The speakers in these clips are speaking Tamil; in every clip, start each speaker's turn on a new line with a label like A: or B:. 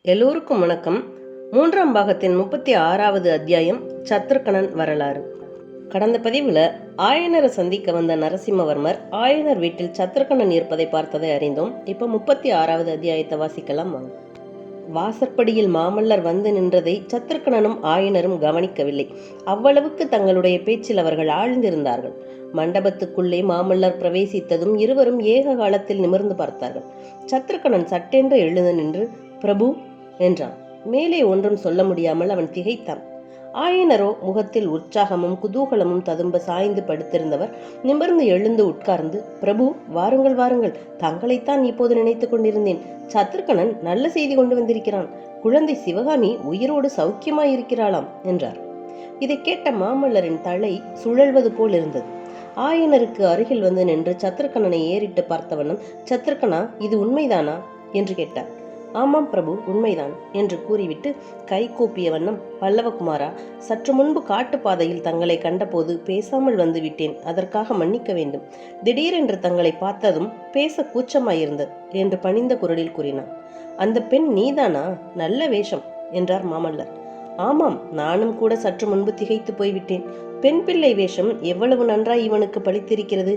A: எல்லோருக்கும் வணக்கம். 3ஆம் பாகத்தின் 36வது அத்தியாயம் சத்ருக்கணன் வரலாறு. கடந்த பதிவில் ஆயனரை சந்திக்க வந்த நரசிம்மவர்மர் ஆயனர் வீட்டில் சத்ருக்கணன் இருப்பதை பார்த்ததை அறிந்தோம். இப்போ 36வது அத்தியாயத்தை வாசிக்கலாம் வாங்க. வாசற்படியில் மாமல்லர் வந்து நின்றதை சத்ருக்கணனும் ஆயனரும் கவனிக்கவில்லை. அவ்வளவுக்கு தங்களுடைய பேச்சில் அவர்கள் ஆழ்ந்திருந்தார்கள். மண்டபத்துக்குள்ளே மாமல்லர் பிரவேசித்ததும் இருவரும் ஏக காலத்தில் நிமிர்ந்து பார்த்தார்கள். சத்ருக்கணன் சட்டென்று எழுந்து நின்று பிரபு என்றான். மேலே ஒன்றும் சொல்ல முடியாமல் அவன் திகைத்தான். ஆயனரோ முகத்தில் உற்சாகமும் குதூகலமும் ததும்ப சாய்ந்து படுத்திருந்தவர் நிமிர்ந்து எழுந்து உட்கார்ந்து, பிரபு வாருங்கள் வாருங்கள், தங்களைத்தான் இப்போது நினைத்து கொண்டிருந்தேன். சத்ருக்கணன் நல்ல செய்தி கொண்டு வந்திருக்கிறான். குழந்தை சிவகாமி உயிரோடு சௌக்கியமாயிருக்கிறாளாம் என்றார். இதை கேட்ட மாமல்லரின் தலை சுழல்வது போல் இருந்தது. ஆயனருக்கு அருகில் வந்து நின்று சத்ருக்கணனை ஏறிட்டு பார்த்தவண்ணம், சத்ருக்கணா, இது உண்மைதானா என்று கேட்டார். ஆமாம் பிரபு, உண்மைதான் என்று கூறிவிட்டு கை கூப்பிய வண்ணம், பல்லவகுமாரா, சற்று முன்பு காட்டுப்பாதையில் தங்களை கண்டபோது பேசாமல் வந்து விட்டேன். அதற்காக மன்னிக்க வேண்டும். திடீரென்று தங்களை பார்த்ததும் பேச கூச்சமாயிருந்தது என்று பணிந்த குரலில் கூறினான். அந்த பெண் நீதானா? நல்ல வேஷம் என்றார் மாமல்லர். ஆமாம், நானும் கூட சற்று முன்பு திகைத்து போய்விட்டேன். பெண் பிள்ளை வேஷம் எவ்வளவு நன்றாய் இவனுக்கு பளித்திருக்கிறது.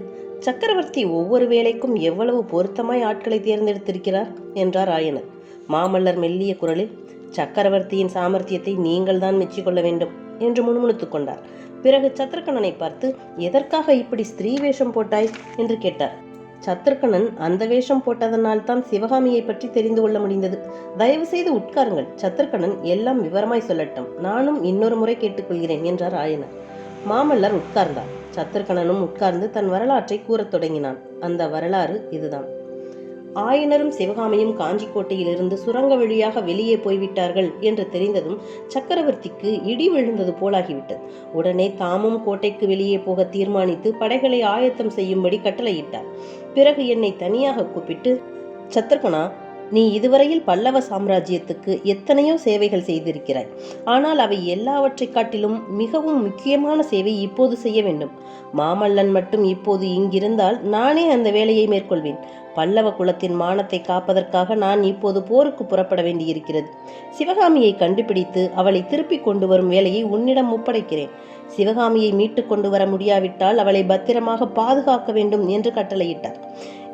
A: சக்கரவர்த்தி ஒவ்வொரு வேலைக்கும் எவ்வளவு பொருத்தமாய் ஆட்களை தேர்ந்தெடுத்திருக்கிறார் என்றார் ஆயனர். மாமல்லர் மெல்லிய குரலில், சக்கரவர்த்தியின் சாமர்த்தியத்தை நீங்கள் தான் மெச்சிக்கொள்ள வேண்டும் என்று முணுமுணுத்துக் கொண்டார். பிறகு சத்ருக்கணனை பார்த்து, எதற்காக இப்படி ஸ்திரீ வேஷம் போட்டாய் என்று கேட்டார். சத்ருக்கணன் அந்த வேஷம் போட்டதனால் தான் சிவகாமியை பற்றி தெரிந்து கொள்ள முடிந்தது. தயவு செய்து உட்காருங்கள், சத்ருக்கணன் எல்லாம் விவரமாய் சொல்லட்டும். நானும் இன்னொரு முறை கேட்டுக்கொள்கிறேன் என்றார் ஆயனர். மாமல்லர் உட்கார்ந்தார். சத்ருக்கணனும் உட்கார்ந்து தன் வரலாற்றை கூறத் தொடங்கினான். அந்த வரலாறு இதுதான். ஆயனரும் சிவகாமியும் காஞ்சிக்கோட்டையிலிருந்து சுரங்க வழியாக வெளியே போய்விட்டார்கள் என்று தெரிந்ததும் சக்கரவர்த்திக்கு இடி விழுந்தது போலாகிவிட்டது. உடனே தாமும் கோட்டைக்கு வெளியே போக தீர்மானித்து படைகளை ஆயத்தம் செய்யும்படி கட்டளையிட்டார். பிறகு என்னை தனியாக கூப்பிட்டு, சத்ருக்கணா, நீ இதுவரையில் பல்லவ சாம்ராஜ்யத்துக்கு எத்தனையோ சேவைகள் செய்திருக்கிறாய். ஆனால் அவை எல்லாவற்றை காட்டிலும் மிகவும் முக்கியமான சேவை இப்போது செய்ய வேண்டும். மாமல்லன் மட்டும் இப்போது இங்கிருந்தால் நானே அந்த வேலையை மேற்கொள்வேன். பல்லவ குலத்தின் மானத்தை காப்பதற்காக நான் இப்போது போருக்கு புறப்பட வேண்டியிருக்கிறது. சிவகாமியை கண்டுபிடித்து அவளை திருப்பி கொண்டு வரும் வேலையை உன்னிடம் ஒப்படைக்கிறேன். சிவகாமியை மீட்டு கொண்டு வர முடியாவிட்டால் அவளை பத்திரமாக பாதுகாக்க வேண்டும் என்று கட்டளையிட்டார்.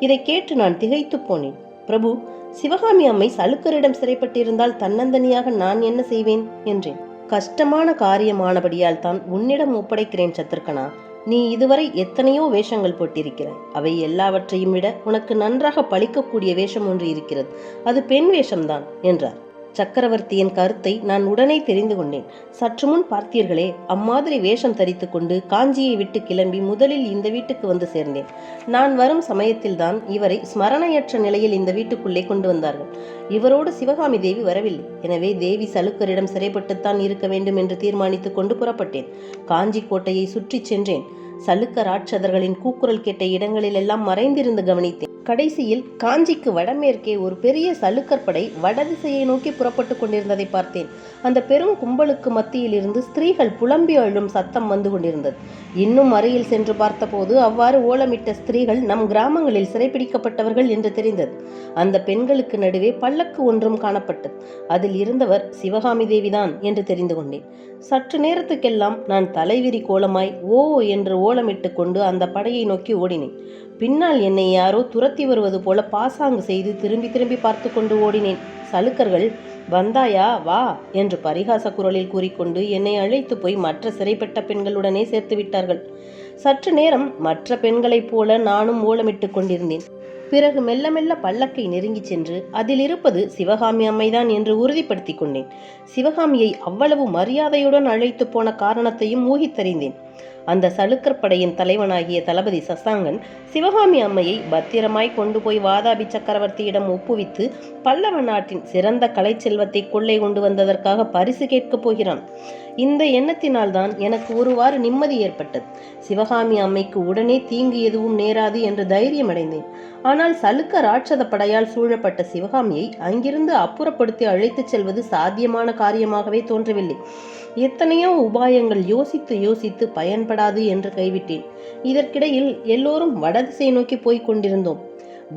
A: இதை கேட்டு நான் திகைத்து போனேன். பிரபு, சிவகாமி அம்மை சலுக்கரிடம் சிறைப்பட்டிருந்தால் தன்னந்தனியாக நான் என்ன செய்வேன் என்றேன். கஷ்டமான காரியமானபடியால் தான் உன்னிடம் ஒப்படைக்கிறேன் சத்ருக்கணா. நீ இதுவரை எத்தனையோ வேஷங்கள் போட்டிருக்கிறாய். அவை எல்லாவற்றையும் விட உனக்கு நன்றாக பழிக்கக்கூடிய வேஷம் ஒன்று இருக்கிறது. அது பெண் வேஷம்தான் என்றார். சக்கரவர்த்தியின் கருத்தை நான் உடனே தெரிந்து கொண்டேன். சற்று முன் பார்த்தீர்களே, அம்மாதிரி வேஷம் தரித்து கொண்டு காஞ்சியை விட்டு கிளம்பி முதலில் இந்த வீட்டுக்கு வந்து சேர்ந்தேன். நான் வரும் சமயத்தில்தான் இவரை ஸ்மரணையற்ற நிலையில் இந்த வீட்டுக்குள்ளே கொண்டு வந்தார்கள். இவரோடு சிவகாமி தேவி வரவில்லை. எனவே தேவி சலுக்கரிடம் சிறைப்பட்டுத்தான் இருக்க வேண்டும் என்று தீர்மானித்துக் கொண்டு புறப்பட்டேன். காஞ்சி கோட்டையை சுற்றி சென்றேன். சலுக்க ராட்சதர்களின் கூக்குரல் கேட்ட இடங்களிலெல்லாம் மறைந்திருந்து கவனித்தேன். கடைசியில் காஞ்சிக்கு வடமேற்கே ஒரு பெரிய சலுக்கர் படை வடதிசையை நோக்கி புறப்பட்டு கொண்டிருந்ததை பார்த்தேன். அந்த பெரும் கும்பலுக்கு மத்தியில் இருந்து ஸ்திரீகள் புலம்பி அழும் சத்தம் வந்து கொண்டிருந்தது. இன்னும் அருகில் சென்று பார்த்தபோது அவ்வாறு ஓலமிட்ட ஸ்திரீகள் நம் கிராமங்களில் சிறைப்பிடிக்கப்பட்டவர்கள் என்று தெரிந்தது. அந்த பெண்களுக்கு நடுவே பல்லக்கு ஒன்றும் காணப்பட்டது. அதில் இருந்தவர் சிவகாமி தேவிதான் என்று தெரிந்து கொண்டேன். சற்று நேரத்துக்கெல்லாம் நான் தலைவிரி கோலமாய் ஓ என்று ஓலமிட்டு கொண்டு அந்த படையை நோக்கி ஓடினேன். பின்னால் என்னை யாரோ துரத்தி வருவது போல பாசாங்கு செய்து திரும்பி திரும்பி பார்த்து கொண்டு ஓடினேன். சலுக்கர்கள், வந்தாயா, வா என்று பரிகாச குரலில் கூறிக்கொண்டு என்னை அழைத்து போய் மற்ற சிறைப்பட்ட பெண்களுடனே சேர்த்து விட்டார்கள். சற்று நேரம் மற்ற பெண்களைப் போல நானும் ஓலமிட்டு கொண்டிருந்தேன். பிறகு மெல்ல மெல்ல பல்லக்கை நெருங்கி சென்று அதில் இருப்பது சிவகாமி அம்மைதான் என்று உறுதிப்படுத்தி கொண்டேன். சிவகாமியை அவ்வளவு மரியாதையுடன் அழைத்து போன காரணத்தையும் ஊகித்தறிந்தேன். அந்த சலுக்கர் படையின் தலைவனாகிய தளபதி சசாங்கன் சிவகாமி அம்மையை பத்திரமாய் கொண்டு போய் வாதாபி சக்கரவர்த்தியிடம் ஒப்புவித்து பல்லவ நாட்டின் சிறந்த கலை செல்வத்தை கொள்ளை கொண்டு வந்ததற்காக பரிசு கேட்கப் போகிறான். இந்த எண்ணத்தினால்தான் எனக்கு ஒருவாறு நிம்மதி ஏற்பட்டது. சிவகாமி அம்மைக்கு உடனே தீங்கு எதுவும் நேராது என்று தைரியம் அடைந்தேன். ஆனால் சலுக்க ராட்சத படையால் சூழப்பட்ட சிவகாமியை அங்கிருந்து அப்புறப்படுத்தி அழைத்துச் செல்வது சாத்தியமான காரியமாகவே தோன்றவில்லை. எத்தனையோ உபாயங்கள் யோசித்து யோசித்து பயன்படாது என்று கைவிட்டேன். இதற்கிடையில் எல்லோரும் வடதிசை நோக்கி போய்க் கொண்டிருந்தோம்.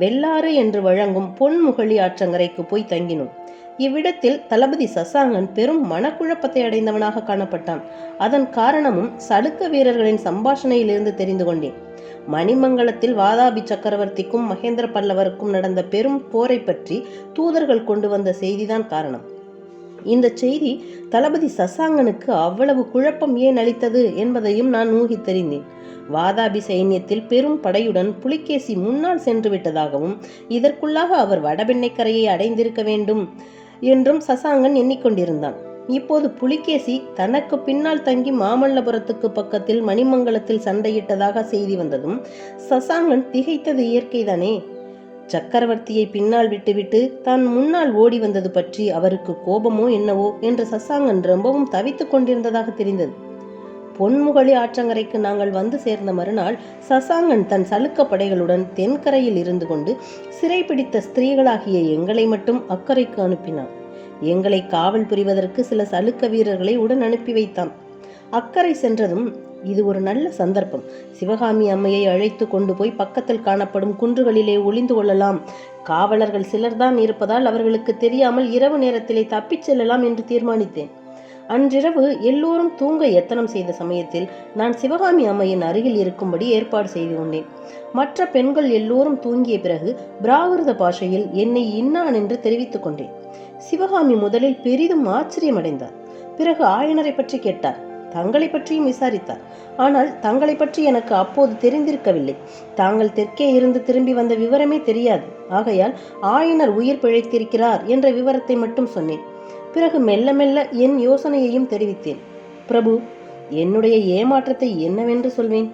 A: வெள்ளாறு என்று வழங்கும் பொன்முகழி ஆற்றங்கரைக்கு போய் தங்கினோம். இவ்விடத்தில் தளபதி சசாங்கன் பெரும் மனக்குழப்பத்தை அடைந்தவனாக காணப்பட்டான். அதன் காரணமும் சளுக்க வீரர்களின் சம்பாஷணையிலிருந்து தெரிந்து கொண்டேன். மணிமங்கலத்தில் வாதாபி சக்கரவர்த்திக்கும் மகேந்திர பல்லவருக்கும் நடந்த பெரும் போரை பற்றி தூதர்கள் கொண்டு வந்த செய்திதான் காரணம். இந்த செய்தி தளபதி சசாங்கனுக்கு அவ்வளவு குழப்பம் ஏன் அளித்தது என்பதையும் நான் ஊகித்தறிந்தேன். வாதாபி சைன்யத்தில் பெரும் படையுடன் புலிகேசி முன்னால் சென்று விட்டதாகவும் இதற்குள்ளாக அவர் வடபெண்ணைக்கரையை அடைந்திருக்க வேண்டும் என்றும் சசாங்கன் எண்ணிக்கொண்டிருந்தான். இப்போது புலிகேசி தனக்கு பின்னால் தங்கி மாமல்லபுரத்துக்கு பக்கத்தில் மணிமங்கலத்தில் சண்டையிட்டதாக செய்தி வந்ததும் சசாங்கன் திகைத்தது இயற்கைதானே. சக்கரவர்த்தியை பின்னால் விட்டுவிட்டு தான் முன்னால் ஓடி வந்தது பற்றி அவருக்கு கோபமோ என்னவோ என்று சசாங்கன் ரொம்பவும் தவித்துக் கொண்டிருந்ததாக தெரிந்தது. பொன்முகலி ஆற்றங்கரைக்கு நாங்கள் வந்து சேர்ந்த மறுநாள் சசாங்கன் தன் சளுக்க படைகளுடன் தென்கரையில் இருந்து கொண்டு சிறைபிடித்த ஸ்திரீகளாகிய எங்களை மட்டும் அக்கறைக்கு அனுப்பினான். எங்களை காவல் புரிவதற்கு சில சளுக்க வீரர்களை உடன் அனுப்பி வைத்தான். அக்கறை சென்றதும், இது ஒரு நல்ல சந்தர்ப்பம், சிவகாமி அம்மையை அழைத்து கொண்டு போய் பக்கத்தில் காணப்படும் குன்றுகளிலே ஒளிந்து கொள்ளலாம், காவலர்கள் சிலர்தான் இருப்பதால் அவர்களுக்கு தெரியாமல் இரவு நேரத்திலே தப்பிச் செல்லலாம் என்று தீர்மானித்தேன். அன்றிரவு எல்லோரும் தூங்க எத்தனம் செய்த சமயத்தில் நான் சிவகாமி அம்மையின் அருகில் இருக்கும்படி ஏற்பாடு செய்து கொண்டேன். மற்ற பெண்கள் எல்லோரும் தூங்கிய பிறகு பிராகிருத பாஷையில் என்னை இன்னான் என்று தெரிவித்துக் கொண்டேன். சிவகாமி முதலில் பெரிதும் ஆச்சரியமடைந்தார். பிறகு ஆயனரை பற்றி கேட்டார். தங்களை பற்றியும் விசாரித்தார். ஆனால் தங்களை பற்றி எனக்கு அப்போது தெரிந்திருக்கவில்லை. தாங்கள் தெற்கே இருந்து திரும்பி வந்த விவரமே தெரியாது. ஆகையால் ஆயனர் உயிர் பிழைத்திருக்கிறார் என்ற விவரத்தை மட்டும் சொன்னேன். பிறகு மெல்ல மெல்ல என் யோசனையையும் தெரிவித்தேன். பிரபு, என்னுடைய ஏமாற்றத்தை என்னவென்று சொல்வேன்?